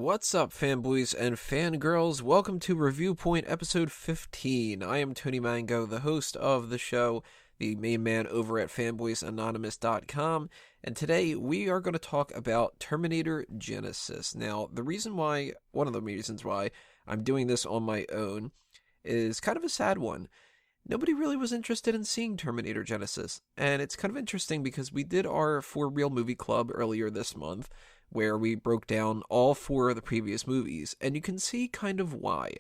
What's up, fanboys and fangirls? Welcome to Reviewpoint episode 15. I am Tony Mango, the host of the show, the main man over at fanboysanonymous.com, and today we are going to talk about Terminator Genisys. Now, one of the reasons why I'm doing this on my own is kind of a sad one. Nobody really was interested in seeing Terminator Genisys, and it's kind of interesting because we did our For Real Movie Club earlier this month, where we broke down all four of the previous movies, and you can see kind of why.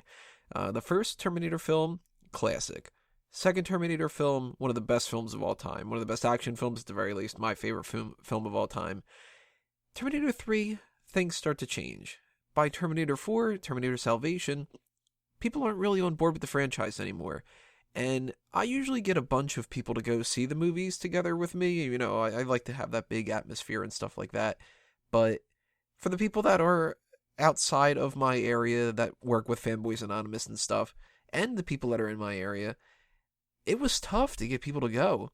The first Terminator film, classic. Second Terminator film, one of the best films of all time. One of the best action films, at the very least, my favorite film of all time. Terminator 3, things start to change. By Terminator 4, Terminator Salvation, people aren't really on board with the franchise anymore. And I usually get a bunch of people to go see the movies together with me. You know, I like to have that big atmosphere and stuff like that. But for the people that are outside of my area that work with Fanboys Anonymous and stuff, and the people that are in my area, it was tough to get people to go.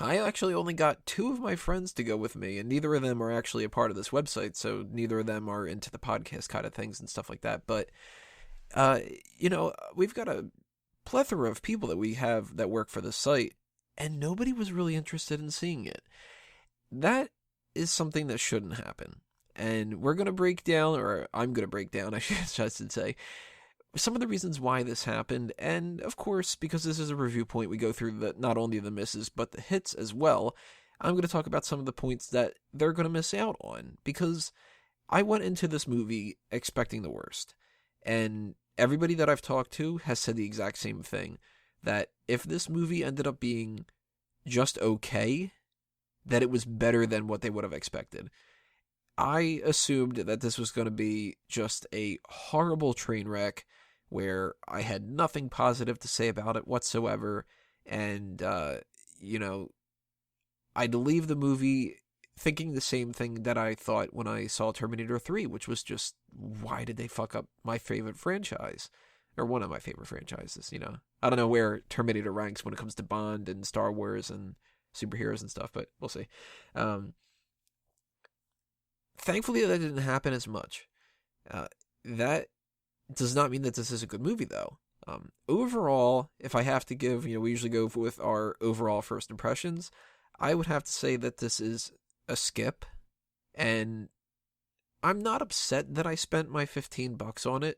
I actually only got two of my friends to go with me, and neither of them are actually a part of this website, so neither of them are into the podcast kind of things and stuff like that. But, we've got a plethora of people that we have that work for the site, and nobody was really interested in seeing it. That is something that shouldn't happen. And we're going to break down, or I'm going to break down, I should say, some of the reasons why this happened. And of course, because this is a review point, we go through not only the misses, but the hits as well. I'm going to talk about some of the points that they're going to miss out on. Because I went into this movie expecting the worst. And everybody that I've talked to has said the exact same thing. That if this movie ended up being just okay, that it was better than what they would have expected. I assumed that this was going to be just a horrible train wreck where I had nothing positive to say about it whatsoever. And, I'd leave the movie thinking the same thing that I thought when I saw Terminator 3, which was just, why did they fuck up my favorite franchise? Or one of my favorite franchises, I don't know where Terminator ranks when it comes to Bond and Star Wars and superheroes and stuff, but we'll see. Thankfully, that didn't happen as much. That does not mean that this is a good movie, though. Overall, if I have to give, we usually go with our overall first impressions, I would have to say that this is a skip, and I'm not upset that I spent my $15 on it,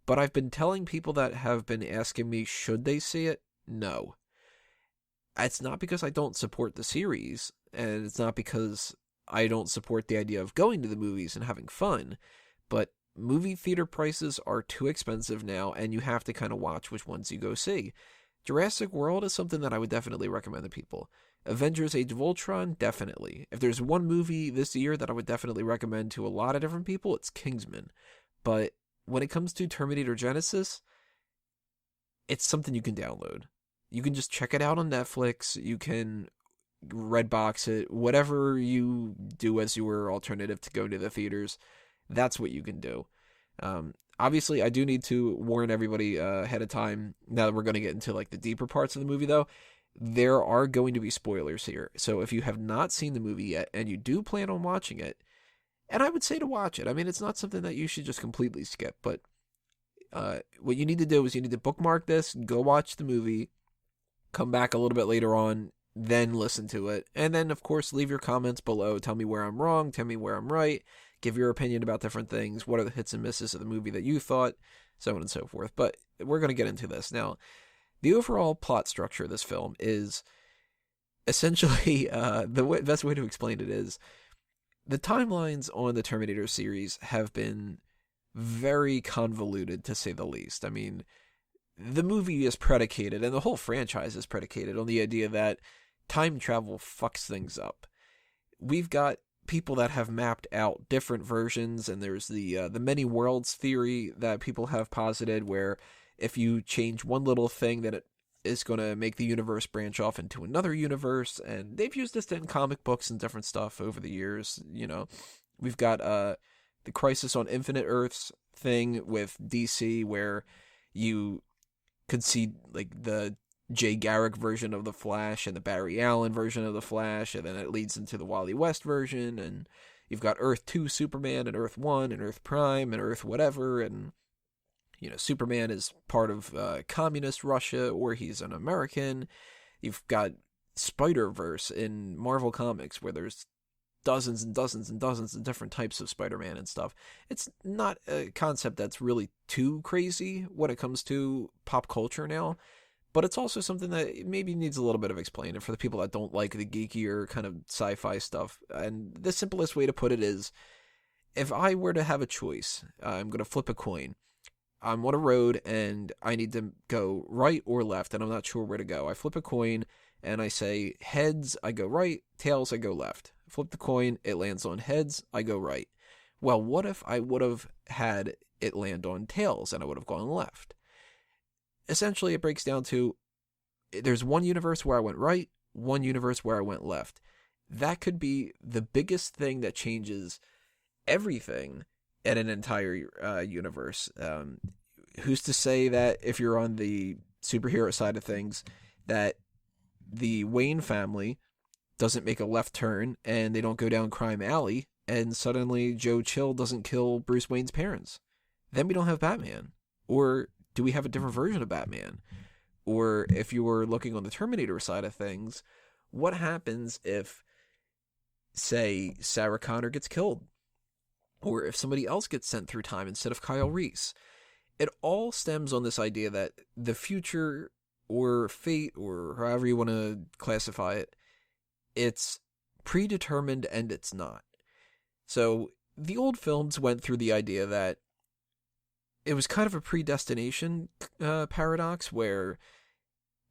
but I've been telling people that have been asking me, should they see it? No. It's not because I don't support the series, and it's not because I don't support the idea of going to the movies and having fun, but movie theater prices are too expensive now, and you have to kind of watch which ones you go see. Jurassic World is something that I would definitely recommend to people. Avengers Age of Ultron, definitely. If there's one movie this year that I would definitely recommend to a lot of different people, it's Kingsman. But when it comes to Terminator Genisys, it's something you can download. You can just check it out on Netflix. You can Redbox it. Whatever you do as your alternative to go to the theaters, that's what you can do. Obviously, I do need to warn everybody ahead of time, now that we're going to get into like the deeper parts of the movie, though. There are going to be spoilers here. So if you have not seen the movie yet, and you do plan on watching it, and I would say to watch it. I mean, it's not something that you should just completely skip, but what you need to do is you need to bookmark this, go watch the movie, come back a little bit later on, then listen to it. And then, of course, leave your comments below. Tell me where I'm wrong. Tell me where I'm right. Give your opinion about different things. What are the hits and misses of the movie that you thought? So on and so forth. But we're going to get into this. Now, the overall plot structure of this film is essentially, the best way to explain it is, the timelines on the Terminator series have been very convoluted, to say the least. I mean, the movie is predicated, and the whole franchise is predicated on the idea that time travel fucks things up. We've got people that have mapped out different versions, and there's the many worlds theory that people have posited, where if you change one little thing, then it is going to make the universe branch off into another universe, and they've used this in comic books and different stuff over the years. We've got the Crisis on Infinite Earths thing with DC, where you could see like the Jay Garrick version of the Flash and the Barry Allen version of the Flash, and then it leads into the Wally West version, and you've got Earth 2 Superman and Earth 1 and Earth Prime and Earth whatever, and Superman is part of communist Russia, or he's an American. You've got Spider-Verse in Marvel Comics, where there's dozens and dozens and dozens of different types of Spider-Man and stuff. It's not a concept that's really too crazy when it comes to pop culture now, but it's also something that maybe needs a little bit of explaining for the people that don't like the geekier kind of sci-fi stuff. And the simplest way to put it is, if I were to have a choice, I'm going to flip a coin. I'm on a road and I need to go right or left, and I'm not sure where to go. I flip a coin and I say heads, I go right, tails, I go left. Flip the coin, it lands on heads, I go right. Well, what if I would have had it land on tails and I would have gone left? Essentially, it breaks down to, there's one universe where I went right, one universe where I went left. That could be the biggest thing that changes everything in an entire universe. Who's to say that if you're on the superhero side of things, that the Wayne family doesn't make a left turn and they don't go down Crime Alley and suddenly Joe Chill doesn't kill Bruce Wayne's parents? Then we don't have Batman. Or do we have a different version of Batman? Or if you were looking on the Terminator side of things, what happens if, say, Sarah Connor gets killed? Or if somebody else gets sent through time instead of Kyle Reese? It all stems on this idea that the future, or fate, or however you want to classify it, it's predetermined and it's not. So the old films went through the idea that it was kind of a predestination paradox, where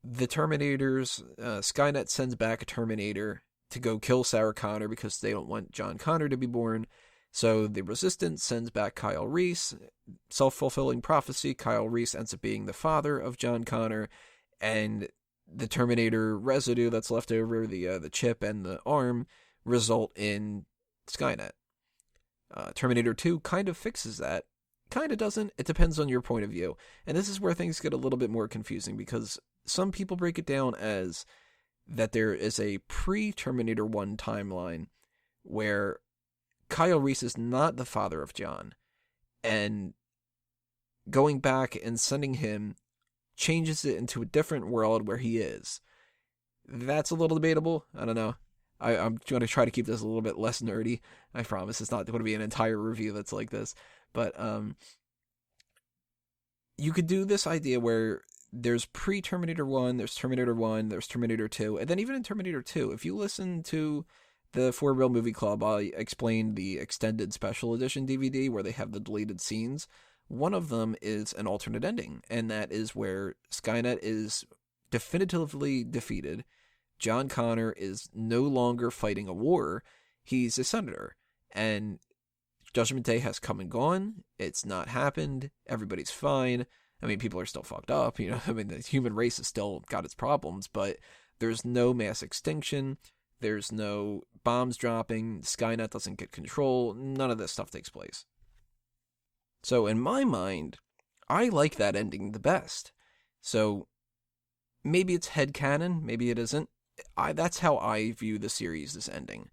the Terminators, Skynet sends back a Terminator to go kill Sarah Connor because they don't want John Connor to be born. So the Resistance sends back Kyle Reese. Self-fulfilling prophecy, Kyle Reese ends up being the father of John Connor, and the Terminator residue that's left over, the chip and the arm, result in Skynet. Terminator 2 kind of fixes that. Kind of doesn't. It depends on your point of view. And this is where things get a little bit more confusing, because some people break it down as that there is a pre-Terminator 1 timeline where Kyle Reese is not the father of John, and going back and sending him changes it into a different world where he is. That's a little debatable. I don't know. I'm going to try to keep this a little bit less nerdy. I promise it's not going to be an entire review that's like this. But you could do this idea where there's pre-Terminator 1, there's Terminator 1, there's Terminator 2, and then even in Terminator 2, if you listen to the For Real Movie Club, I explained the extended special edition DVD where they have the deleted scenes. One of them is an alternate ending, and that is where Skynet is definitively defeated. John Connor is no longer fighting a war. He's a senator, and Judgment Day has come and gone. It's not happened. Everybody's fine. I mean, people are still fucked up. I mean, the human race has still got its problems, but there's no mass extinction. There's no bombs dropping. Skynet doesn't get control. None of this stuff takes place. So in my mind, I like that ending the best. So maybe it's headcanon, maybe it isn't. That's how I view the series, this ending.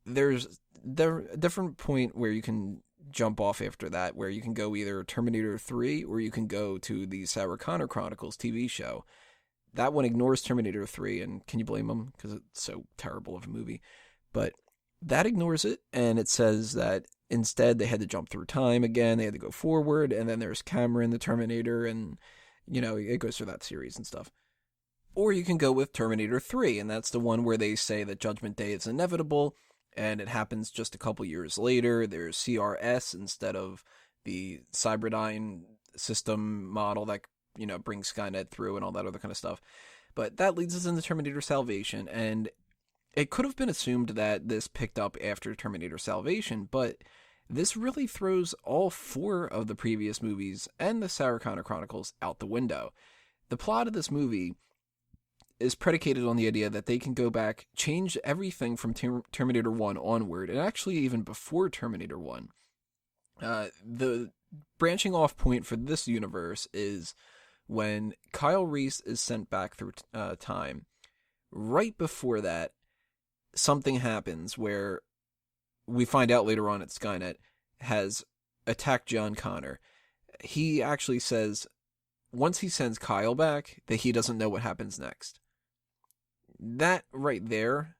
There's a different point where you can jump off after that, where you can go either Terminator 3 or you can go to the Sarah Connor Chronicles TV show. That one ignores Terminator 3, and can you blame them? Because it's so terrible of a movie. But that ignores it, and it says that instead they had to jump through time again, they had to go forward, and then there's Cameron the Terminator, and, it goes through that series and stuff. Or you can go with Terminator 3, and that's the one where they say that Judgment Day is inevitable, and it happens just a couple years later. There's CRS instead of the Cyberdyne system model that, brings Skynet through and all that other kind of stuff. But that leads us into Terminator Salvation, and it could have been assumed that this picked up after Terminator Salvation, but this really throws all four of the previous movies and the Sarah Connor Chronicles out the window. The plot of this movie is predicated on the idea that they can go back, change everything from Terminator 1 onward, and actually even before Terminator 1. The branching off point for this universe is when Kyle Reese is sent back through time. Right before that, something happens where we find out later on at Skynet, has attacked John Connor. He actually says once he sends Kyle back that he doesn't know what happens next. That right there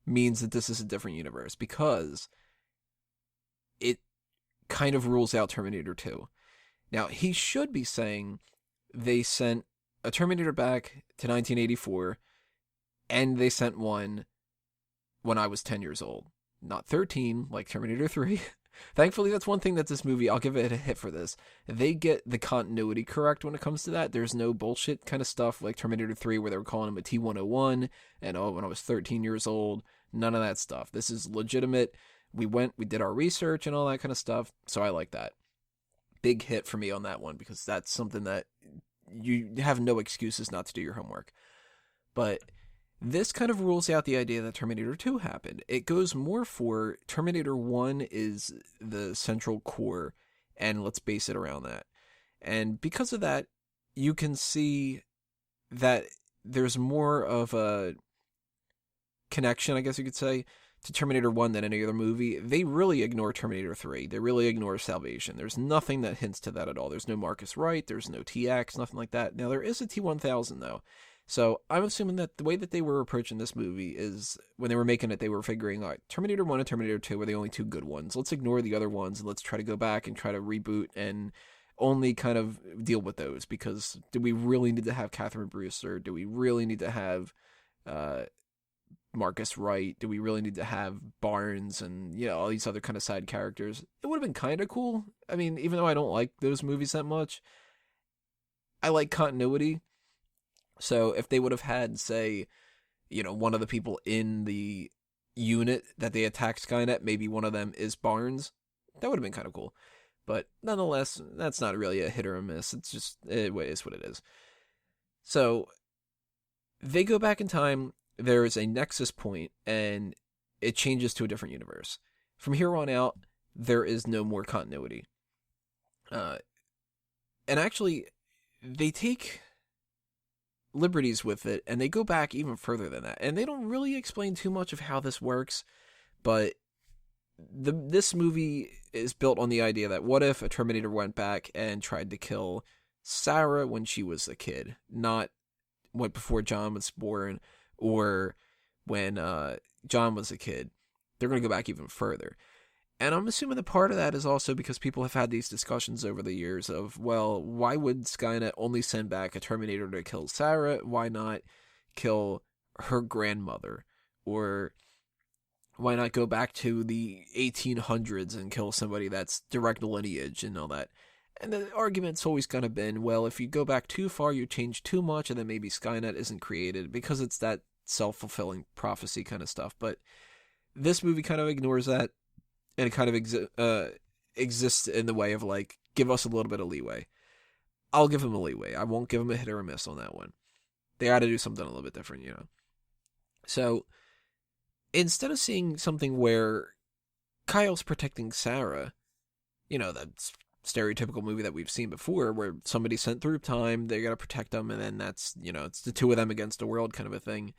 means that this is a different universe, because it kind of rules out Terminator 2. Now, he should be saying they sent a Terminator back to 1984, and they sent one when I was 10 years old. Not 13, like Terminator 3. Thankfully, that's one thing that this movie, I'll give it a hit for this. They get the continuity correct when it comes to that. There's no bullshit kind of stuff like Terminator 3 where they were calling him a T-101, and when I was 13 years old. None of that stuff. This is legitimate. We did our research and all that kind of stuff, so I like that. Big hit for me on that one, because that's something that you have no excuses not to do your homework. But this kind of rules out the idea that Terminator 2 happened. It goes more for Terminator 1 is the central core, and let's base it around that. And because of that, you can see that there's more of a connection, I guess you could say, to Terminator 1 than any other movie. They really ignore Terminator 3. They really ignore Salvation. There's nothing that hints to that at all. There's no Marcus Wright. There's no TX, nothing like that. Now, there is a T-1000, though. So I'm assuming that the way that they were approaching this movie is, when they were making it, they were figuring out Terminator 1 and Terminator 2 were the only two good ones. Let's ignore the other ones, and let's try to go back and try to reboot and only kind of deal with those. Because do we really need to have Catherine Brewster? Do we really need to have Marcus Wright? Do we really need to have Barnes and, you know, all these other kind of side characters? It would have been kind of cool. I mean, even though I don't like those movies that much, I like continuity. So if they would have had, say, you know, one of the people in the unit that they attacked Skynet, maybe one of them is Barnes, that would have been kind of cool. But nonetheless, that's not really a hit or a miss. It's just, it is what it is. So they go back in time. There is a nexus point, and it changes to a different universe. From here on out, there is no more continuity. And actually, they take liberties with it, and they go back even further than that. And they don't really explain too much of how this works, but this movie is built on the idea that what if a Terminator went back and tried to kill Sarah when she was a kid, not what before John was born, or when John was a kid. They're going to go back even further. And I'm assuming that part of that is also because people have had these discussions over the years of, well, why would Skynet only send back a Terminator to kill Sarah? Why not kill her grandmother? Or why not go back to the 1800s and kill somebody that's direct lineage and all that? And the argument's always kind of been, well, if you go back too far, you change too much, and then maybe Skynet isn't created, because it's that self-fulfilling prophecy kind of stuff. But this movie kind of ignores that, and it kind of exists in the way of, like, give us a little bit of leeway. I'll give them a leeway. I won't give them a hit or a miss on that one. They got to do something a little bit different, you know. So instead of seeing something where Kyle's protecting Sarah, you know, that's stereotypical movie that we've seen before, where somebody's sent through time, they gotta protect them, and then that's, you know, it's the two of them against the world kind of a thing.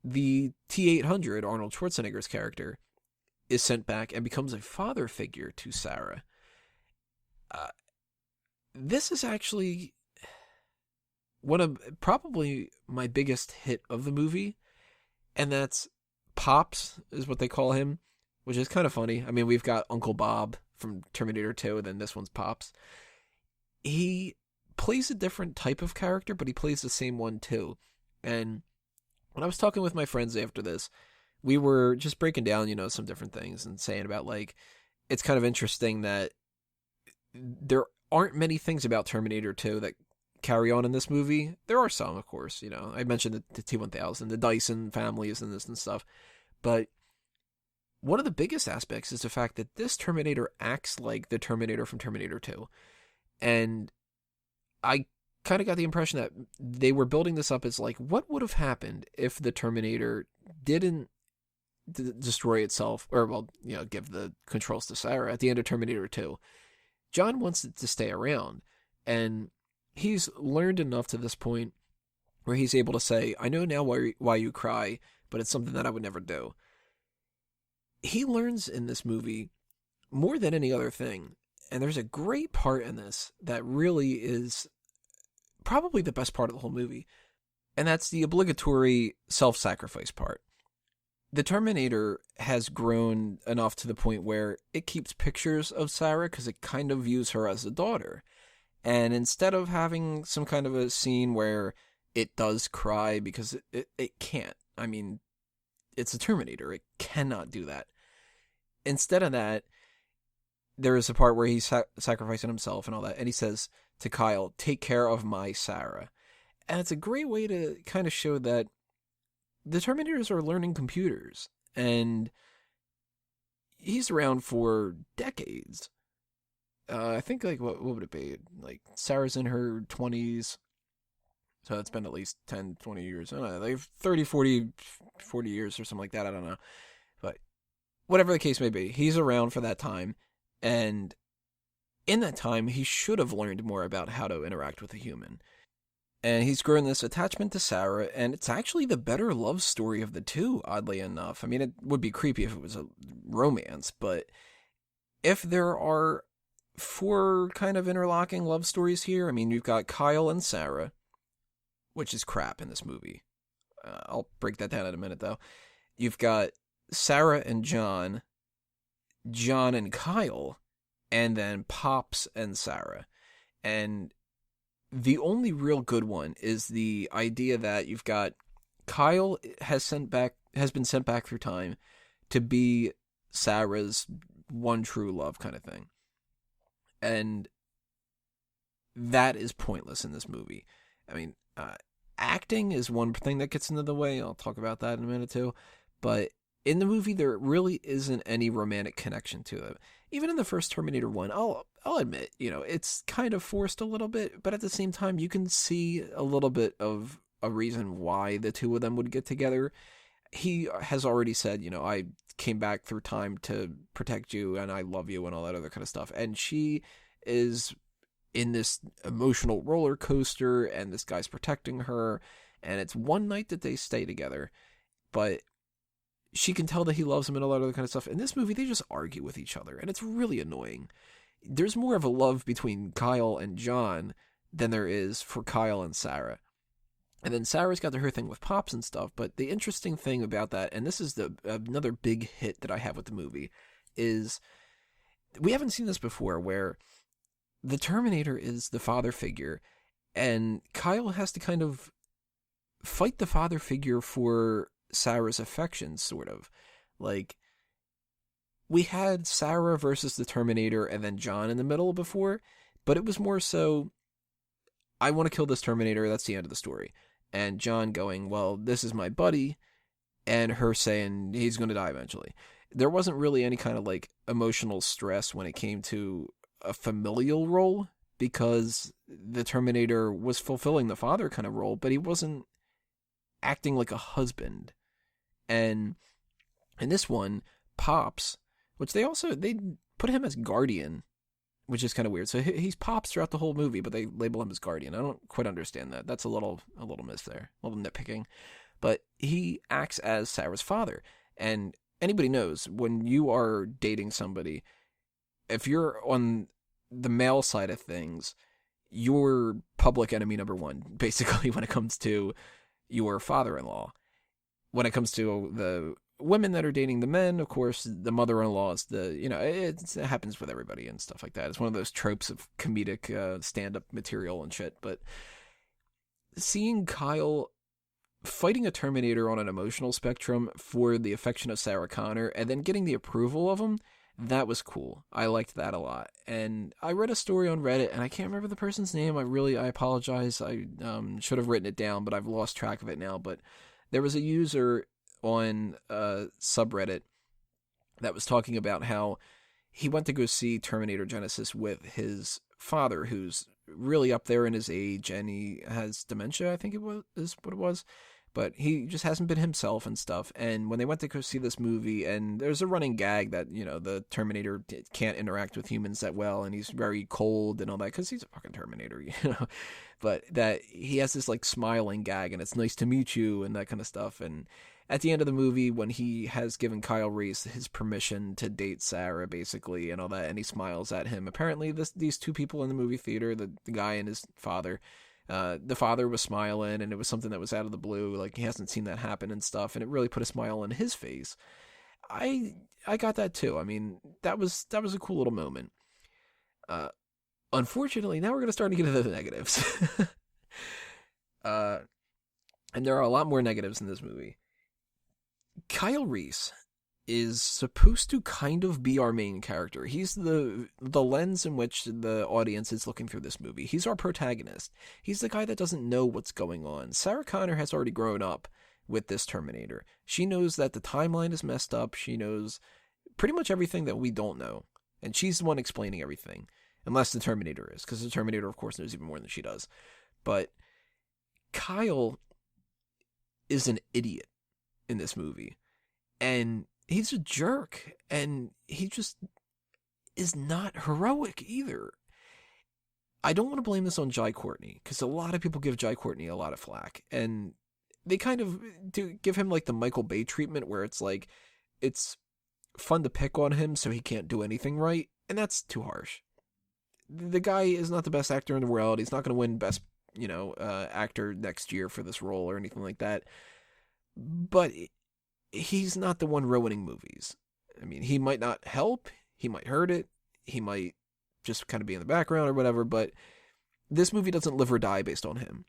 The T-800, Arnold Schwarzenegger's character, is sent back and becomes a father figure to Sarah. This is actually one of probably my biggest hit of the movie, and that's Pops, is what they call him, which is kind of funny. I mean, we've got Uncle Bob from Terminator 2, and then this one's Pops. He plays a different type of character, but he plays the same one too. And when I was talking with my friends after this, we were just breaking down, you know, some different things and saying about, like, it's kind of interesting that there aren't many things about Terminator 2 that carry on in this movie. There are some, of course, you know. I mentioned the T-1000, the Dyson families and this and stuff. But one of the biggest aspects is the fact that this Terminator acts like the Terminator from Terminator 2. And I kind of got the impression that they were building this up as, like, what would have happened if the Terminator didn't destroy itself, or, well, you know, give the controls to Sarah at the end of Terminator 2. John wants it to stay around, and he's learned enough to this point where he's able to say, I know now why you cry, but it's something that I would never do. he learns in this movie more than any other thing. And there's a great part in this that really is probably the best part of the whole movie. And that's the obligatory self-sacrifice part. The Terminator has grown enough to the point where it keeps pictures of Sarah because it kind of views her as a daughter. And instead of having some kind of a scene where it does cry because it can't. I mean, it's a Terminator. It cannot do that. Instead of that, there is a part where he's sacrificing himself and all that. And he says to Kyle, take care of my Sarah. And it's a great way to kind of show that the Terminators are learning computers. And he's around for decades. I think, like, what would it be? Like, Sarah's in her 20s. So it's been at least 10, 20 years. I don't know, like 30, 40 years or something like that. I don't know. But whatever the case may be, he's around for that time. And in that time, he should have learned more about how to interact with a human. And he's grown this attachment to Sarah, and it's actually the better love story of the two, oddly enough. I mean, it would be creepy if it was a romance, but if there are 4 kind of interlocking love stories here, I mean, you've got Kyle and Sarah, which is crap in this movie. I'll break that down in a minute, though. You've got Sarah and John, John and Kyle, and then Pops and Sarah. And the only real good one is the idea that you've got Kyle has been sent back through time to be Sarah's one true love kind of thing. And that is pointless in this movie. I mean, acting is one thing that gets into the way. I'll talk about that in a minute too. But in the movie, there really isn't any romantic connection to it. Even in the first Terminator 1, I'll admit, it's kind of forced a little bit, but at the same time, you can see a little bit of a reason why the two of them would get together. He has already said, I came back through time to protect you and I love you and all that other kind of stuff. And she is in this emotional roller coaster and this guy's protecting her. And it's one night that they stay together, but she can tell that he loves him and all that other kind of stuff. In this movie, they just argue with each other, and it's really annoying. There's more of a love between Kyle and John than there is for Kyle and Sarah. And then Sarah's got her thing with Pops and stuff, but the interesting thing about that, and this is another big hit that I have with the movie, is we haven't seen this before, where the Terminator is the father figure, and Kyle has to kind of fight the father figure for Sarah's affection, sort of. Like, we had Sarah versus the Terminator and then John in the middle before, but it was more so, I want to kill this Terminator, that's the end of the story. And John going, well, this is my buddy, and her saying he's going to die eventually. There wasn't really any kind of, like, emotional stress when it came to a familial role, because the Terminator was fulfilling the father kind of role, but he wasn't acting like a husband. And in this one, Pops, which they put him as Guardian, which is kind of weird. So he's Pops throughout the whole movie, but they label him as Guardian. I don't quite understand that. That's a little miss there, a little nitpicking. But he acts as Sarah's father. And anybody knows, when you are dating somebody, if you're on the male side of things, you're public enemy number 1, basically, when it comes to your father-in-law. When it comes to the women that are dating the men, of course, the mother-in-law is it happens with everybody and stuff like that. It's one of those tropes of comedic stand-up material and shit. But seeing Kyle fighting a Terminator on an emotional spectrum for the affection of Sarah Connor and then getting the approval of him, that was cool. I liked that a lot. And I read a story on Reddit, and I can't remember the person's name. I apologize. I should have written it down, but I've lost track of it now. But there was a user on a subreddit that was talking about how he went to go see Terminator Genisys with his father, who's really up there in his age, and he has dementia, I think is what it was. But he just hasn't been himself and stuff. And when they went to go see this movie, and there's a running gag that, the Terminator can't interact with humans that well, and he's very cold and all that, because he's a fucking Terminator, But that he has this, like, smiling gag, and it's nice to meet you, and that kind of stuff. And at the end of the movie when he has given Kyle Reese his permission to date Sarah, basically, and all that, and he smiles at him. Apparently, these two people in the movie theater, the guy and his father, the father was smiling, and it was something that was out of the blue, like he hasn't seen that happen and stuff, and it really put a smile on his face. I got that too. I mean, that was a cool little moment. Unfortunately, now we're gonna start to get into the negatives. And there are a lot more negatives in this movie. Kyle Reese is supposed to kind of be our main character. He's the lens in which the audience is looking through this movie. He's our protagonist. He's the guy that doesn't know what's going on. Sarah Connor has already grown up with this Terminator. She knows that the timeline is messed up. She knows pretty much everything that we don't know. And she's the one explaining everything. Unless the Terminator is. Because the Terminator, of course, knows even more than she does. But Kyle is an idiot in this movie. And he's a jerk. And he just is not heroic either. I don't want to blame this on Jai Courtney, because a lot of people give Jai Courtney a lot of flack. And they kind of do give him like the Michael Bay treatment, where it's like, it's fun to pick on him so he can't do anything right. And that's too harsh. The guy is not the best actor in the world. He's not going to win best, actor next year for this role or anything like that. But he's not the one ruining movies. I mean, he might not help. He might hurt it. He might just kind of be in the background or whatever. But this movie doesn't live or die based on him.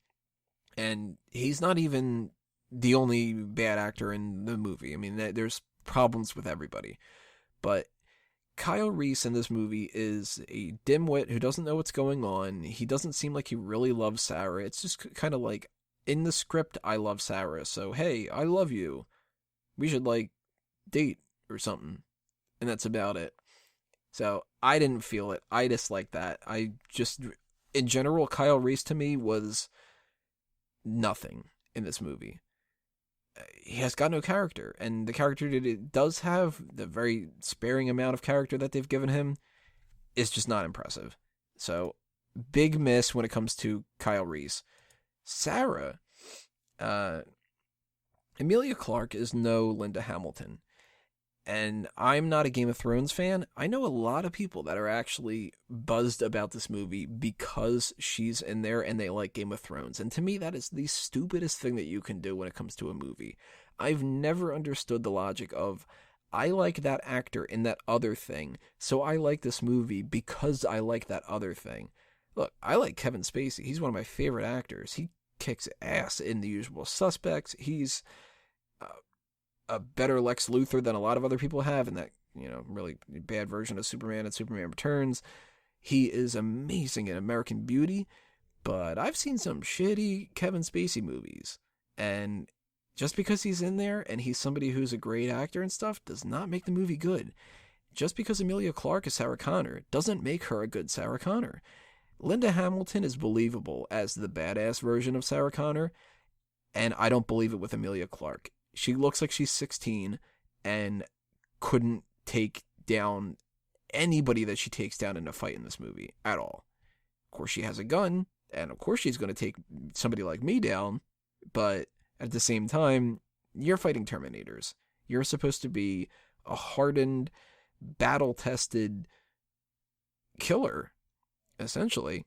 And he's not even the only bad actor in the movie. I mean, there's problems with everybody. But Kyle Reese in this movie is a dimwit who doesn't know what's going on. He doesn't seem like he really loves Sarah. It's just kind of like, in the script, I love Sarah, so hey, I love you. We should, date or something. And that's about it. So, I didn't feel it. I dislike that. In general, Kyle Reese to me was nothing in this movie. He has got no character, and the character that it does have, the very sparing amount of character that they've given him, is just not impressive. So, big miss when it comes to Kyle Reese. Sarah, Emilia Clarke is no Linda Hamilton, and I'm not a Game of Thrones fan. I know a lot of people that are actually buzzed about this movie because she's in there and they like Game of Thrones. And to me, that is the stupidest thing that you can do when it comes to a movie. I've never understood the logic of, I like that actor in that other thing, so I like this movie because I like that other thing. Look, I like Kevin Spacey. He's one of my favorite actors. He kicks ass in The Usual Suspects. He's a better Lex Luthor than a lot of other people have in that, really bad version of Superman and Superman Returns. He is amazing in American Beauty, but I've seen some shitty Kevin Spacey movies. And just because he's in there and he's somebody who's a great actor and stuff does not make the movie good. Just because Emilia Clarke is Sarah Connor doesn't make her a good Sarah Connor. Linda Hamilton is believable as the badass version of Sarah Connor, and I don't believe it with Emilia Clarke. She looks like she's 16 and couldn't take down anybody that she takes down in a fight in this movie at all. Of course, she has a gun, and of course she's going to take somebody like me down, but at the same time, you're fighting Terminators. You're supposed to be a hardened, battle-tested killer, essentially.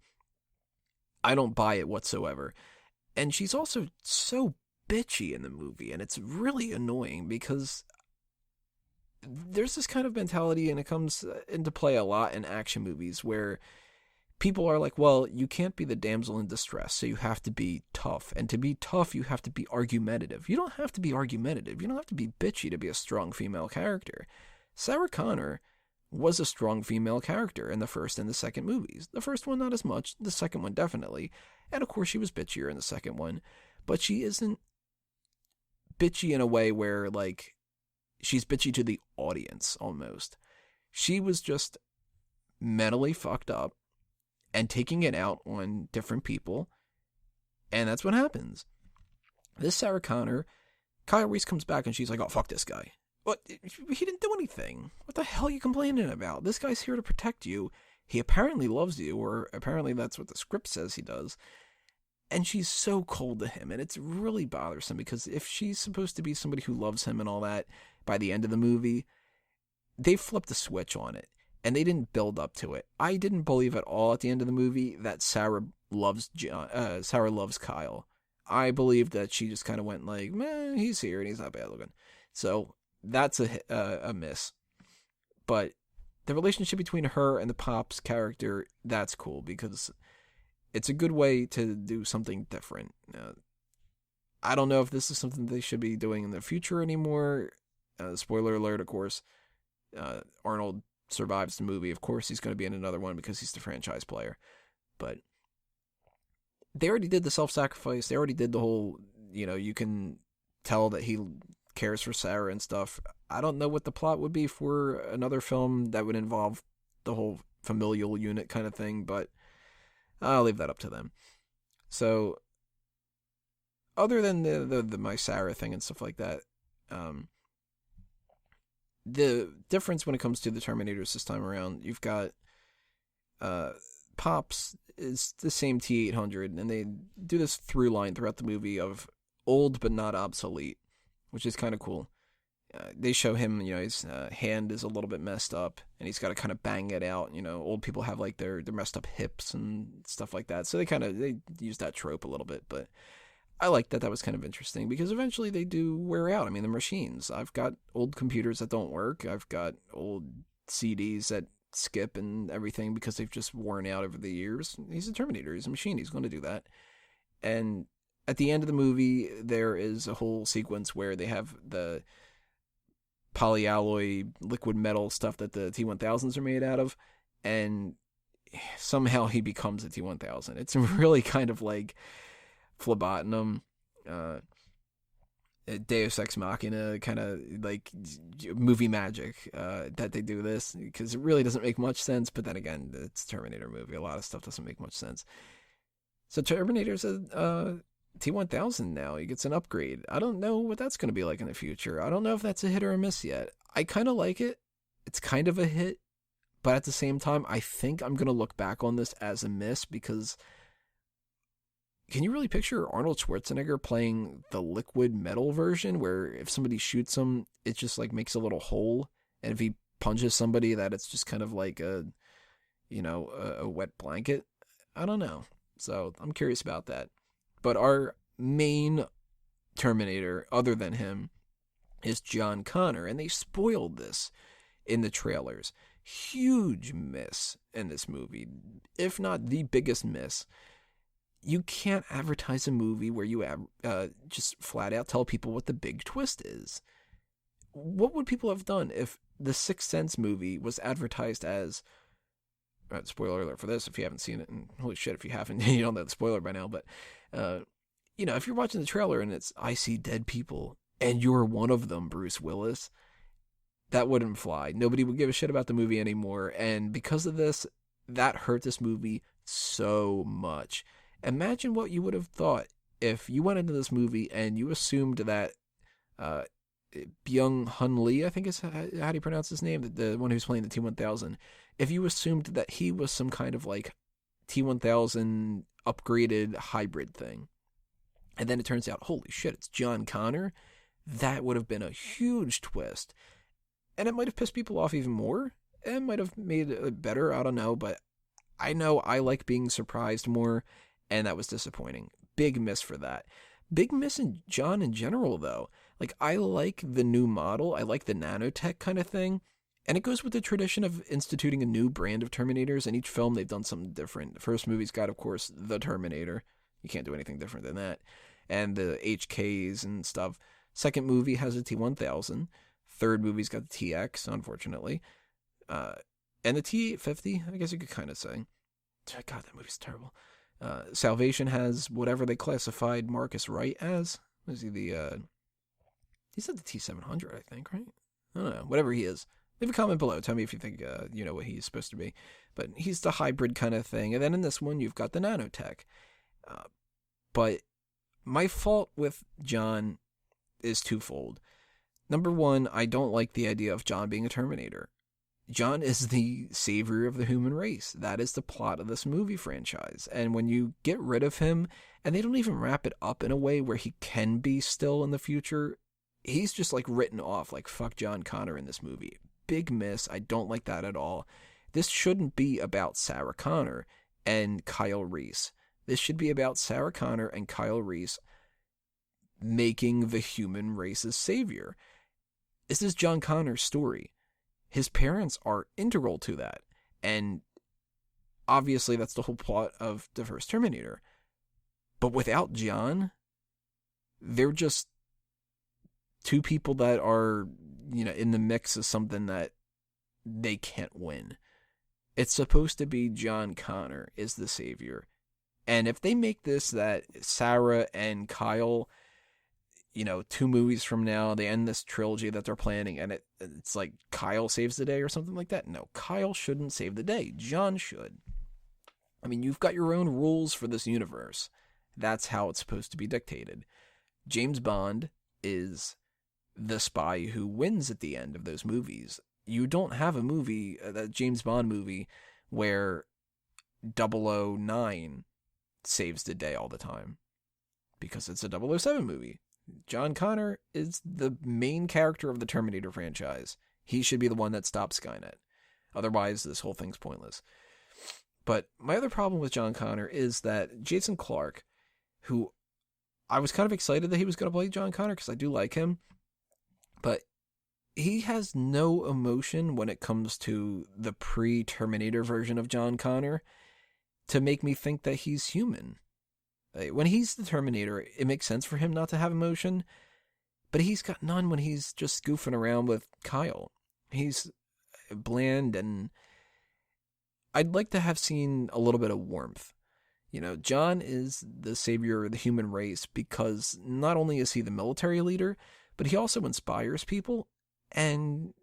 I don't buy it whatsoever. And she's also so bitchy in the movie, and it's really annoying because there's this kind of mentality, and it comes into play a lot in action movies where people are like, well, you can't be the damsel in distress, so you have to be tough, and to be tough you have to be argumentative. You don't have to be argumentative. You don't have to be bitchy to be a strong female character. Sarah Connor was a strong female character in the first and the second movies. The first one not as much, the second one definitely, and of course she was bitchier in the second one, but she isn't bitchy in a way where, she's bitchy to the audience, almost. She was just mentally fucked up and taking it out on different people, and that's what happens. This Sarah Connor, Kyle Reese comes back and she's like, oh, fuck this guy. What? He didn't do anything. What the hell are you complaining about? This guy's here to protect you. He apparently loves you, or apparently that's what the script says he does. And she's so cold to him, and it's really bothersome because if she's supposed to be somebody who loves him and all that, by the end of the movie, they flipped the switch on it, and they didn't build up to it. I didn't believe at all at the end of the movie that Sarah loves Kyle. I believed that she just kind of went like, meh, he's here and he's not bad looking. So that's a miss. But the relationship between her and the Pops character, that's cool because it's a good way to do something different. I don't know if this is something they should be doing in the future anymore. Spoiler alert, of course. Arnold survives the movie. Of course, he's going to be in another one because he's the franchise player. But they already did the self-sacrifice. They already did the whole, you can tell that he cares for Sarah and stuff. I don't know what the plot would be for another film that would involve the whole familial unit kind of thing, but I'll leave that up to them. So, other than the my Sarah thing and stuff like that, the difference when it comes to the Terminators this time around, you've got Pops is the same T-800, and they do this through line throughout the movie of old but not obsolete, which is kind of cool. They show him, his hand is a little bit messed up, and he's got to kind of bang it out. Old people have like their messed up hips and stuff like that, so they use that trope a little bit. But I like that was kind of interesting because eventually they do wear out. I mean, the machines. I've got old computers that don't work. I've got old CDs that skip and everything because they've just worn out over the years. He's a Terminator. He's a machine. He's going to do that. And at the end of the movie, there is a whole sequence where they have the polyalloy liquid metal stuff that the T-1000s are made out of, and somehow he becomes a T-1000. It's really kind of like phlebotinum, Deus Ex Machina, kind of like movie magic that they do this, because it really doesn't make much sense, but then again, it's a Terminator movie. A lot of stuff doesn't make much sense. So Terminator's a T-1000 now. He gets an upgrade. I don't know what that's going to be like in the future. I don't know if that's a hit or a miss yet. I kind of like it. It's kind of a hit, but at the same time, I think I'm going to look back on this as a miss because can you really picture Arnold Schwarzenegger playing the liquid metal version where if somebody shoots him, it just like makes a little hole, and if he punches somebody, that it's just kind of like a wet blanket? I don't know. So I'm curious about that. But our main Terminator, other than him, is John Connor, and they spoiled this in the trailers. Huge miss in this movie, if not the biggest miss. You can't advertise a movie where you just flat out tell people what the big twist is. What would people have done if the Sixth Sense movie was advertised as... spoiler alert for this if you haven't seen it, and holy shit if you haven't, you don't know the spoiler by now, but if you're watching the trailer and it's I see dead people and you're one of them, Bruce Willis, that wouldn't fly. Nobody would give a shit about the movie anymore, and because of this, that hurt this movie so much. Imagine what you would have thought if you went into this movie and you assumed that Byung-Hun Lee, I think is how do you pronounce his name, the one who's playing the T-1000, if you assumed that he was some kind of like T-1000 upgraded hybrid thing, and then it turns out, holy shit, it's John Connor, that would have been a huge twist. And it might have pissed people off even more. It might have made it better, I don't know, but I know I like being surprised more, and that was disappointing. Big miss for that. Big miss in John in general, though. Like, I like the new model. I like the nanotech kind of thing. And it goes with the tradition of instituting a new brand of Terminators. In each film, they've done something different. The first movie's got, of course, the Terminator. You can't do anything different than that. And the HKs and stuff. Second movie has a T-1000. Third movie's got the TX, unfortunately. And the T-850, I guess you could kind of say. God, that movie's terrible. Salvation has whatever they classified Marcus Wright as. Was he he's at the T-700, I think, right? I don't know. Whatever he is. Leave a comment below. Tell me if you think, what he's supposed to be. But he's the hybrid kind of thing. And then in this one, you've got the nanotech. But my fault with John is twofold. Number one, I don't like the idea of John being a Terminator. John is the savior of the human race. That is the plot of this movie franchise. And when you get rid of him, and they don't even wrap it up in a way where he can be still in the future, he's just like written off, like fuck John Connor in this movie. Big miss. I don't like that at all. This shouldn't be about Sarah Connor and Kyle Reese. This should be about Sarah Connor and Kyle Reese making the human race's savior. This is John Connor's story. His parents are integral to that. And obviously that's the whole plot of the first Terminator. But without John, they're just two people that are, in the mix of something that they can't win. It's supposed to be John Connor is the savior. And if they make this that Sarah and Kyle, 2 movies from now, they end this trilogy that they're planning, and it's like Kyle saves the day or something like that. No, Kyle shouldn't save the day. John should. I mean, you've got your own rules for this universe. That's how it's supposed to be dictated. James Bond is the spy who wins at the end of those movies. You don't have a movie, a James Bond movie, where 009 saves the day all the time. Because it's a 007 movie. John Connor is the main character of the Terminator franchise. He should be the one that stops Skynet. Otherwise, this whole thing's pointless. But my other problem with John Connor is that Jason Clarke, who I was kind of excited that he was going to play John Connor because I do like him, but he has no emotion when it comes to the pre-Terminator version of John Connor to make me think that he's human. When he's the Terminator, it makes sense for him not to have emotion, but he's got none when he's just goofing around with Kyle. He's bland, and I'd like to have seen a little bit of warmth. John is the savior of the human race because not only is he the military leader, but he also inspires people, and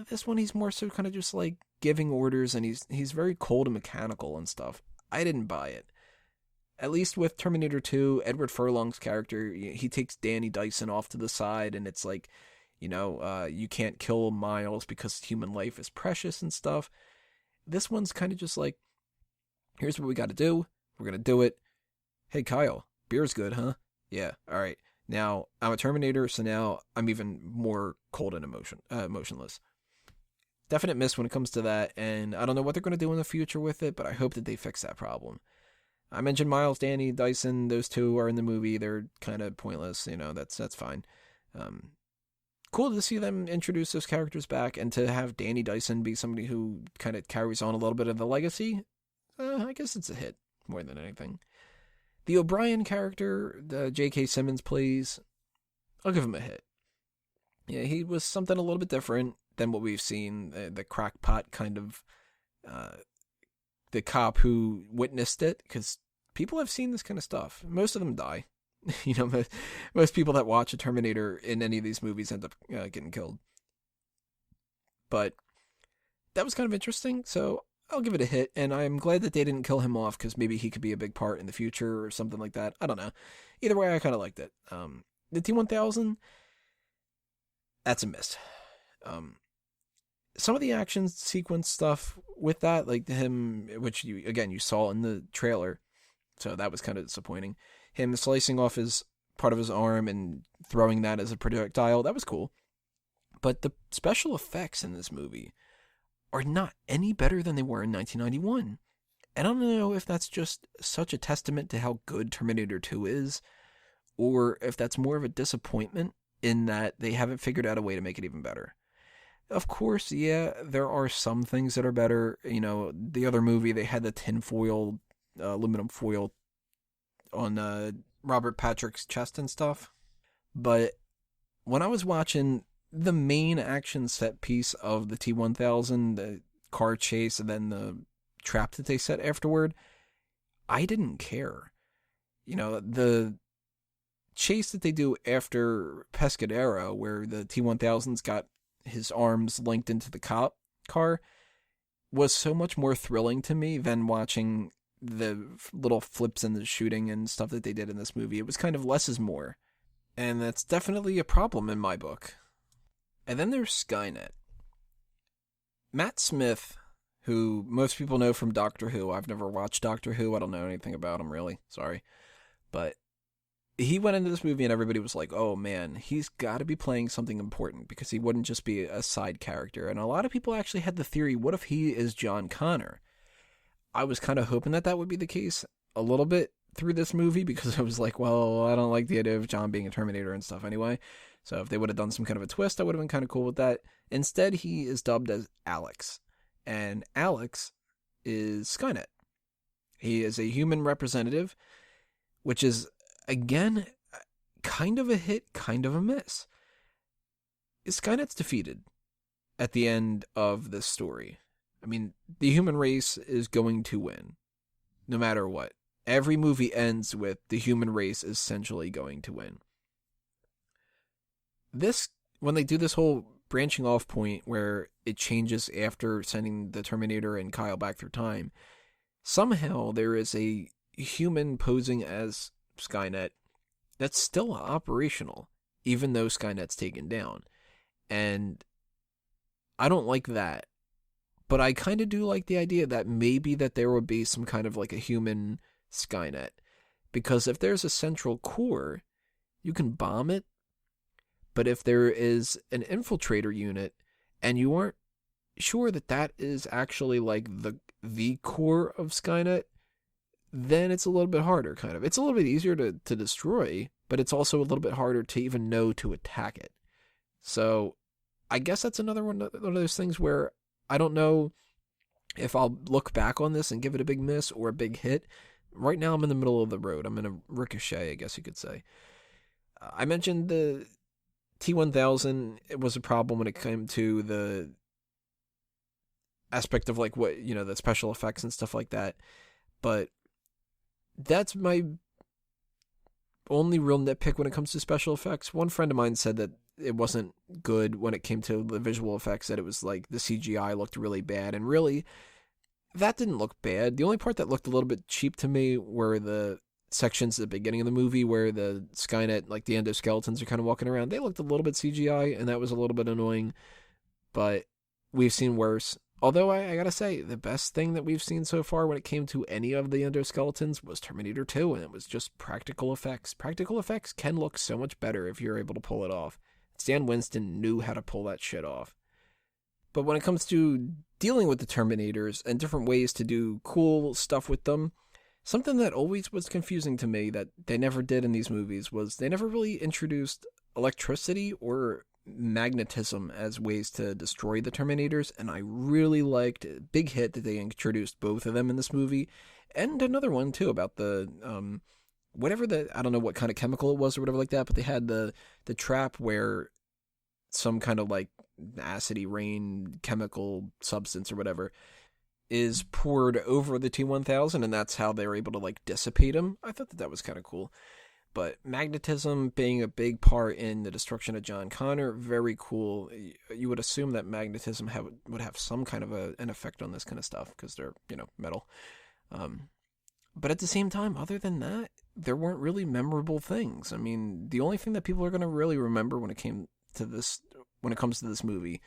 this one he's more so kind of just like giving orders, and he's very cold and mechanical and stuff. I didn't buy it. At least with Terminator 2, Edward Furlong's character, he takes Danny Dyson off to the side, and it's like, you can't kill Miles because human life is precious and stuff. This one's kind of just like, here's what we got to do. We're going to do it. Hey, Kyle, beer's good, huh? Yeah, all right. Now, I'm a Terminator, so now I'm even more cold and emotionless. Definite miss when it comes to that, and I don't know what they're going to do in the future with it, but I hope that they fix that problem. I mentioned Miles, Danny, Dyson. Those 2 are in the movie. They're kind of pointless. That's fine. Cool to see them introduce those characters back, and to have Danny Dyson be somebody who kind of carries on a little bit of the legacy. I guess it's a hit more than anything. The O'Brien character, the J.K. Simmons plays, I'll give him a hit. Yeah, he was something a little bit different than what we've seen. The crackpot kind of the cop who witnessed it, because people have seen this kind of stuff. Most of them die. Most people that watch a Terminator in any of these movies end up getting killed. But that was kind of interesting, so I'll give it a hit, and I'm glad that they didn't kill him off, because maybe he could be a big part in the future or something like that. I don't know. Either way, I kind of liked it. The T-1000, that's a miss. Some of the action sequence stuff with that, like him, which you saw in the trailer, so that was kind of disappointing. Him slicing off his part of his arm and throwing that as a projectile, that was cool. But the special effects in this movie are not any better than they were in 1991. And I don't know if that's just such a testament to how good Terminator 2 is, or if that's more of a disappointment in that they haven't figured out a way to make it even better. Of course, yeah, there are some things that are better. The other movie, they had the tinfoil, aluminum foil on Robert Patrick's chest and stuff. But when I was watching the main action set piece of the T-1000, the car chase, and then the trap that they set afterward, I didn't care. The chase that they do after Pescadero, where the T-1000's got his arms linked into the cop car, was so much more thrilling to me than watching the little flips and the shooting and stuff that they did in this movie. It was kind of less is more. And that's definitely a problem in my book. And then there's Skynet. Matt Smith, who most people know from Doctor Who. I've never watched Doctor Who. I don't know anything about him, really. Sorry. But he went into this movie and everybody was like, oh man, he's got to be playing something important because he wouldn't just be a side character. And a lot of people actually had the theory, what if he is John Connor? I was kind of hoping that would be the case a little bit through this movie because I was like, well, I don't like the idea of John being a Terminator and stuff anyway. So if they would have done some kind of a twist, I would have been kind of cool with that. Instead, he is dubbed as Alex. And Alex is Skynet. He is a human representative, which is, again, kind of a hit, kind of a miss. Skynet's defeated at the end of this story. I mean, the human race is going to win, no matter what. Every movie ends with the human race essentially going to win. This, when they do this whole branching off point where it changes after sending the Terminator and Kyle back through time, somehow there is a human posing as Skynet that's still operational, even though Skynet's taken down. And I don't like that. But I kind of do like the idea that maybe that there would be some kind of like a human Skynet. Because if there's a central core, you can bomb it. But if there is an infiltrator unit and you aren't sure that is actually like the core of Skynet, then it's a little bit harder, kind of. It's a little bit easier to destroy, but it's also a little bit harder to even know to attack it. So I guess that's another one of those things where I don't know if I'll look back on this and give it a big miss or a big hit. Right now I'm in the middle of the road. I'm in a ricochet, I guess you could say. I mentioned the T-1000. It was a problem when it came to the aspect of like what, the special effects and stuff like that. But that's my only real nitpick when it comes to special effects. One friend of mine said that it wasn't good when it came to the visual effects, that it was like the CGI looked really bad, and really that didn't look bad. The only part that looked a little bit cheap to me were the sections at the beginning of the movie where the Skynet, like the endoskeletons, are kind of walking around. They looked a little bit CGI, and that was a little bit annoying, but we've seen worse. Although I gotta say, the best thing that we've seen so far when it came to any of the endoskeletons was Terminator 2, and it was just practical effects. Practical effects can look so much better if you're able to pull it off. Stan Winston knew how to pull that shit off. But when it comes to dealing with the Terminators and different ways to do cool stuff with them, something that always was confusing to me that they never did in these movies was they never really introduced electricity or magnetism as ways to destroy the Terminators, and I really liked it. Big hit that they introduced both of them in this movie, and another one too about the whatever I don't know what kind of chemical it was or whatever like that, but they had the trap where some kind of like acidy rain chemical substance or whatever is poured over the T-1000, and that's how they were able to like dissipate them. I thought that was kind of cool. But magnetism being a big part in the destruction of John Connor, very cool. You would assume that magnetism would have some kind of an effect on this kind of stuff because they're, metal. But at the same time, other than that, there weren't really memorable things. I mean, the only thing that people are going to really remember when it comes to this movie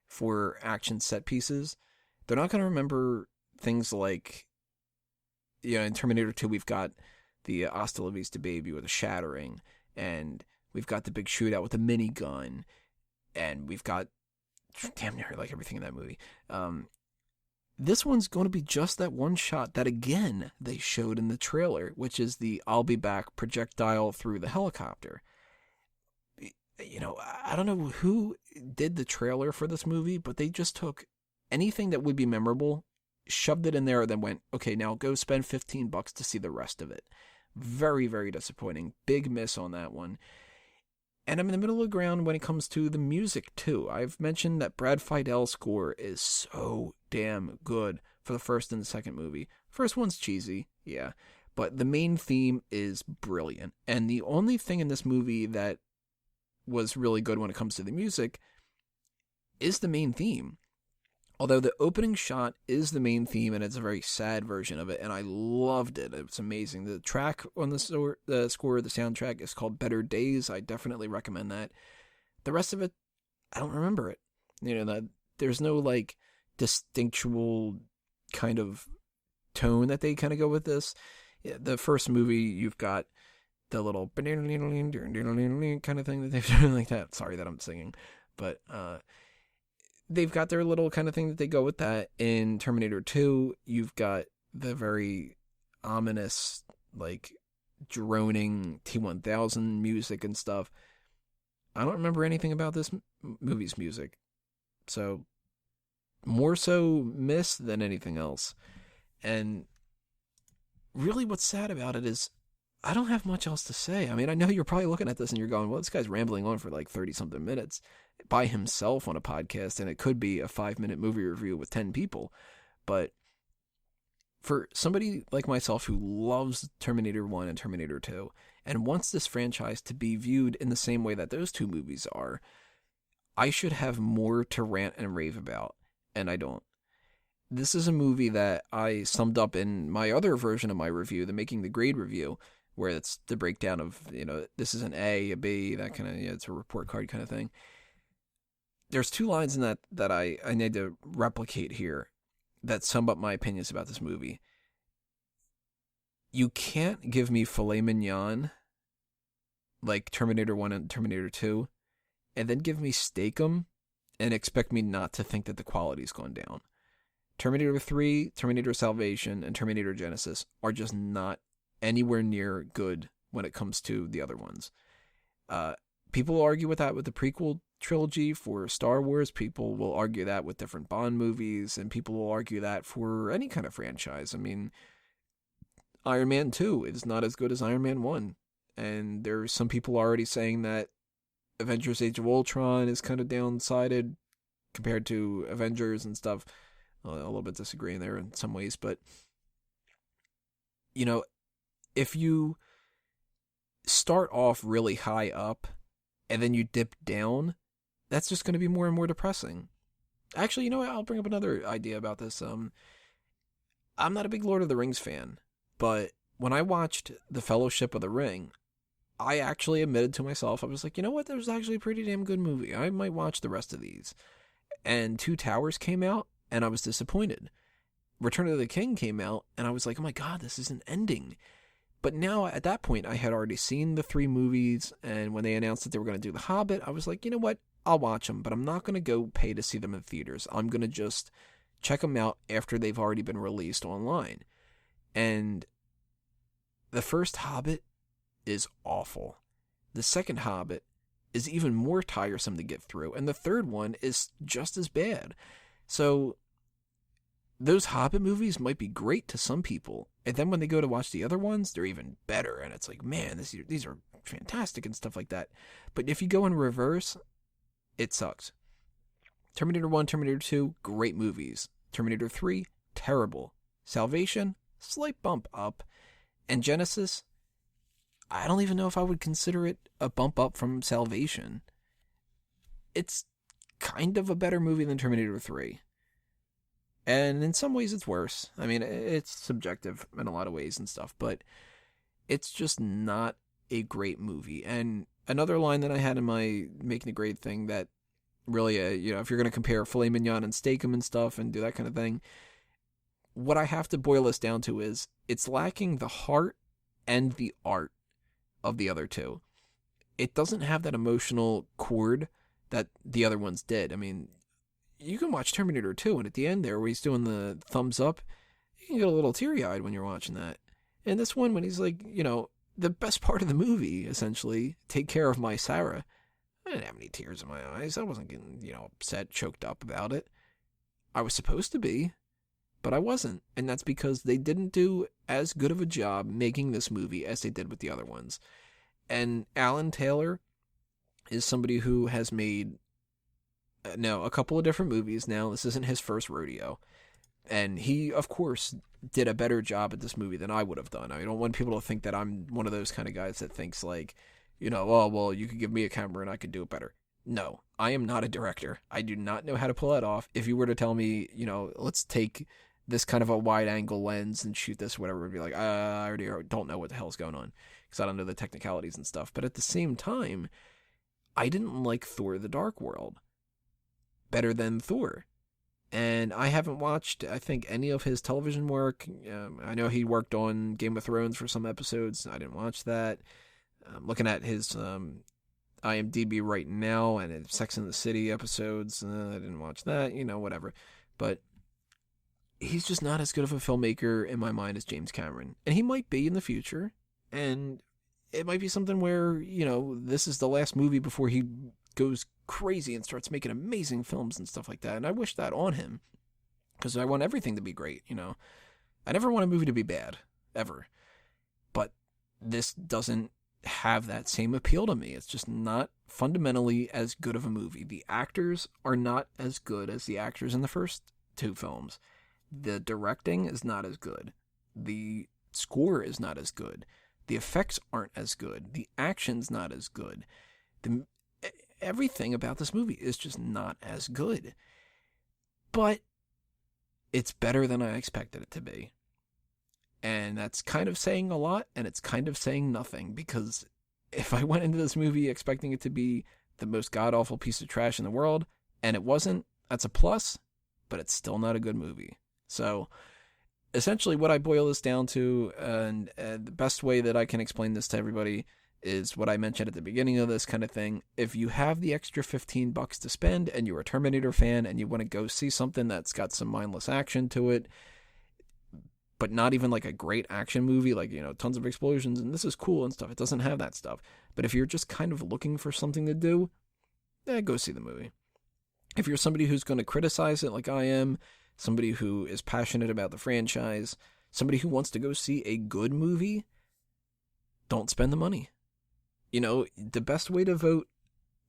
for action set pieces, they're not going to remember things like, in Terminator 2, we've got the Hasta La Vista Baby or the Shattering, and we've got the big shootout with the minigun, and we've got damn near like everything in that movie. This one's going to be just that one shot that, again, they showed in the trailer, which is the I'll be back projectile through the helicopter. I don't know who did the trailer for this movie, but they just took anything that would be memorable, shoved it in there, and then went, okay, now go spend $15 to see the rest of it. Very, very disappointing. Big miss on that one. And I'm in the middle of the ground when it comes to the music, too. I've mentioned that Brad Feidel's score is so damn good for the first and the second movie. First one's cheesy, yeah, but the main theme is brilliant. And the only thing in this movie that was really good when it comes to the music is the main theme. Although the opening shot is the main theme, and it's a very sad version of it, and I loved it. It was amazing. The track on the score, the soundtrack, is called Better Days. I definitely recommend that. The rest of it, I don't remember it. There's no, like, distinctual kind of tone that they kind of go with this. The first movie, you've got the little kind of thing that they've done like that. Sorry that I'm singing, but they've got their little kind of thing that they go with that. In Terminator 2, you've got the very ominous, like, droning T-1000 music and stuff. I don't remember anything about this movie's music, so more so miss than anything else. And really what's sad about it is I don't have much else to say. I mean, I know you're probably looking at this and you're going, well, this guy's rambling on for like 30-something minutes by himself on a podcast, and it could be a 5-minute movie review with 10 people. But for somebody like myself who loves Terminator 1 and Terminator 2 and wants this franchise to be viewed in the same way that those two movies are, I should have more to rant and rave about, and I don't. This is a movie that I summed up in my other version of my review, the Making the Grade review, where it's the breakdown of, this is an A, a B, that kind of, it's a report card kind of thing. There's 2 lines in that I need to replicate here that sum up my opinions about this movie. You can't give me filet mignon like Terminator 1 and Terminator 2, and then give me Steak-'em and expect me not to think that the quality's gone down. Terminator 3, Terminator Salvation, and Terminator Genisys are just not anywhere near good when it comes to the other ones. People will argue with that with the prequel trilogy for Star Wars. People will argue that with different Bond movies, and people will argue that for any kind of franchise. I mean, Iron Man 2 is not as good as Iron Man 1. And there's some people already saying that Avengers Age of Ultron is kind of downsided compared to Avengers and stuff. A little bit disagreeing there in some ways, but if you start off really high up and then you dip down, that's just going to be more and more depressing. Actually, you know what? I'll bring up another idea about this. I'm not a big Lord of the Rings fan, but when I watched The Fellowship of the Ring, I actually admitted to myself, I was like, you know what? That was actually a pretty damn good movie. I might watch the rest of these. And Two Towers came out, and I was disappointed. Return of the King came out, and I was like, oh my god, this isn't ending. But now, at that point, I had already seen the 3 movies, and when they announced that they were going to do The Hobbit, I was like, you know what? I'll watch them, but I'm not going to go pay to see them in theaters. I'm going to just check them out after they've already been released online. And the first Hobbit is awful. The second Hobbit is even more tiresome to get through, and the third one is just as bad. So those Hobbit movies might be great to some people, and then when they go to watch the other ones, they're even better, and it's like, man, these are fantastic and stuff like that. But if you go in reverse, it sucks. Terminator 1, Terminator 2, great movies. Terminator 3, terrible. Salvation, slight bump up. And Genisys, I don't even know if I would consider it a bump up from Salvation. It's kind of a better movie than Terminator 3. And in some ways it's worse. I mean, it's subjective in a lot of ways and stuff, but it's just not a great movie. And another line that I had in my Making a Grade thing that really, if you're going to compare filet mignon and Steak-'em and stuff and do that kind of thing, what I have to boil this down to is it's lacking the heart and the art of the other two. It doesn't have that emotional chord that the other ones did. I mean, you can watch Terminator 2, and at the end there, where he's doing the thumbs up, you can get a little teary-eyed when you're watching that. And this one, when he's like, the best part of the movie, essentially, take care of my Sarah, I didn't have any tears in my eyes. I wasn't getting, upset, choked up about it. I was supposed to be, but I wasn't. And that's because they didn't do as good of a job making this movie as they did with the other ones. And Alan Taylor is somebody who has made a couple of different movies now. This isn't his first rodeo. And he, of course, did a better job at this movie than I would have done. I don't want people to think that I'm one of those kind of guys that thinks like, oh, well, you could give me a camera and I could do it better. No, I am not a director. I do not know how to pull that off. If you were to tell me, let's take this kind of a wide angle lens and shoot this, whatever, I'd be like, I already don't know what the hell's going on because I don't know the technicalities and stuff. But at the same time, I didn't like Thor: The Dark World better than Thor. And I haven't watched, I think, any of his television work. I know he worked on Game of Thrones for some episodes. I didn't watch that. I'm looking at his IMDb right now, and it's Sex and the City episodes. I didn't watch that, whatever. But he's just not as good of a filmmaker in my mind as James Cameron. And he might be in the future. And it might be something where, this is the last movie before he goes crazy and starts making amazing films and stuff like that. And I wish that on him, because I want everything to be great. I never want a movie to be bad, ever. But this doesn't have that same appeal to me. It's just not fundamentally as good of a movie. The actors are not as good as the actors in the first two films. The directing is not as good. The score is not as good. The effects aren't as good. The action's not as good. Everything about this movie is just not as good. But it's better than I expected it to be. And that's kind of saying a lot, and it's kind of saying nothing, because if I went into this movie expecting it to be the most god-awful piece of trash in the world, and it wasn't, that's a plus, but it's still not a good movie. So, essentially what I boil this down to, and the best way that I can explain this to everybody, is what I mentioned at the beginning of this kind of thing. If you have the extra $15 to spend, and you're a Terminator fan, and you want to go see something that's got some mindless action to it, but not even like a great action movie, like, tons of explosions, and this is cool and stuff. It doesn't have that stuff. But if you're just kind of looking for something to do, go see the movie. If you're somebody who's going to criticize it like I am, somebody who is passionate about the franchise, somebody who wants to go see a good movie, don't spend the money. The best way to vote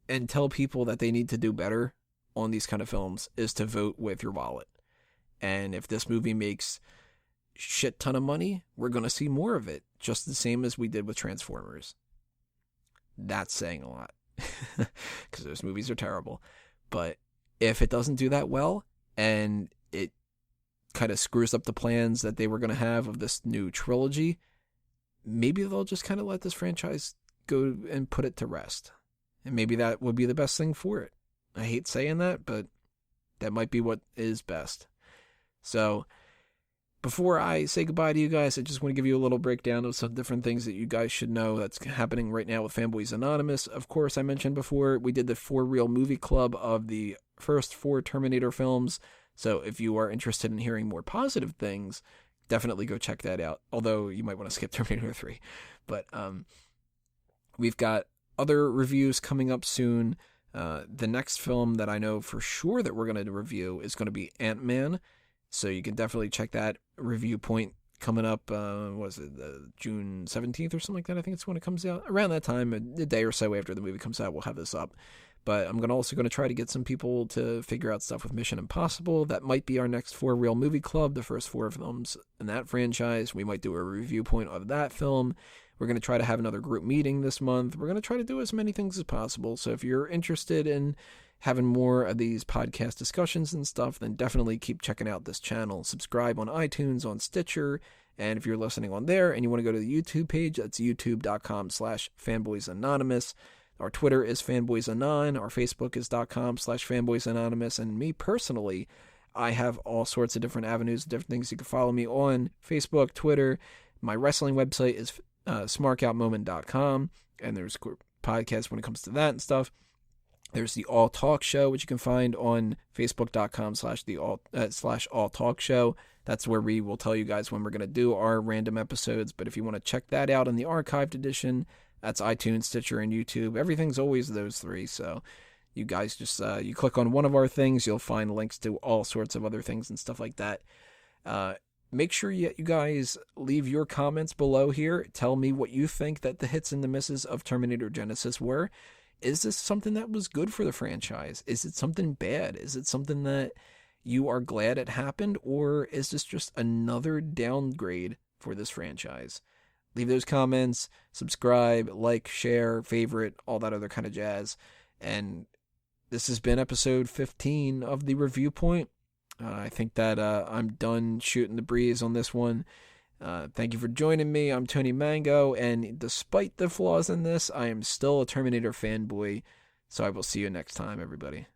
and tell people that they need to do better on these kind of films is to vote with your wallet. And if this movie makes shit ton of money, we're going to see more of it, just the same as we did with Transformers. That's saying a lot, because those movies are terrible. But if it doesn't do that well, and it kind of screws up the plans that they were going to have of this new trilogy, maybe they'll just kind of let this franchise go and put it to rest. And maybe that would be the best thing for it. I hate saying that, but that might be what is best. So, before I say goodbye to you guys, I just want to give you a little breakdown of some different things that you guys should know that's happening right now with Fanboys Anonymous. Of course, I mentioned before, we did the 4 Reel Movie Club of the first 4 Terminator films. So if you are interested in hearing more positive things, definitely go check that out. Although you might want to skip Terminator 3. But we've got other reviews coming up soon. The next film that I know for sure that we're going to review is going to be Ant-Man. So you can definitely check that Reviewpoint coming up, June 17th or something like that. I think it's when it comes out. Around that time, a day or so after the movie comes out, we'll have this up. But I'm also going to try to get some people to figure out stuff with Mission Impossible. That might be our next 4 Reel Movie Club, the first 4 films in that franchise. We might do a review point of that film. We're going to try to have another group meeting this month. We're going to try to do as many things as possible. So if you're interested in having more of these podcast discussions and stuff, then definitely keep checking out this channel. Subscribe on iTunes, on Stitcher, and if you're listening on there and you want to go to the YouTube page, that's youtube.com/fanboysanonymous. Our Twitter is fanboysanon. Our Facebook is .com/fanboysanonymous. And me personally, I have all sorts of different avenues, different things you can follow me on Facebook, Twitter. My wrestling website is smarkoutmoment.com, and there's podcasts when it comes to that and stuff. There's the All Talk Show, which you can find on facebook.com/all talk show. That's where we will tell you guys when we're going to do our random episodes. But if you want to check that out in the archived edition, that's iTunes, Stitcher, and YouTube. Everything's always those 3. So you guys just, you click on one of our things, you'll find links to all sorts of other things and stuff like that. Make sure you guys leave your comments below here. Tell me what you think that the hits and the misses of Terminator Genisys were. Is this something that was good for the franchise? Is it something bad? Is it something that you are glad it happened? Or is this just another downgrade for this franchise? Leave those comments, subscribe, like, share, favorite, all that other kind of jazz. And this has been episode 15 of the Review Point. I think that I'm done shooting the breeze on this one. Thank you for joining me. I'm Tony Mango, and despite the flaws in this, I am still a Terminator fanboy. So I will see you next time, everybody.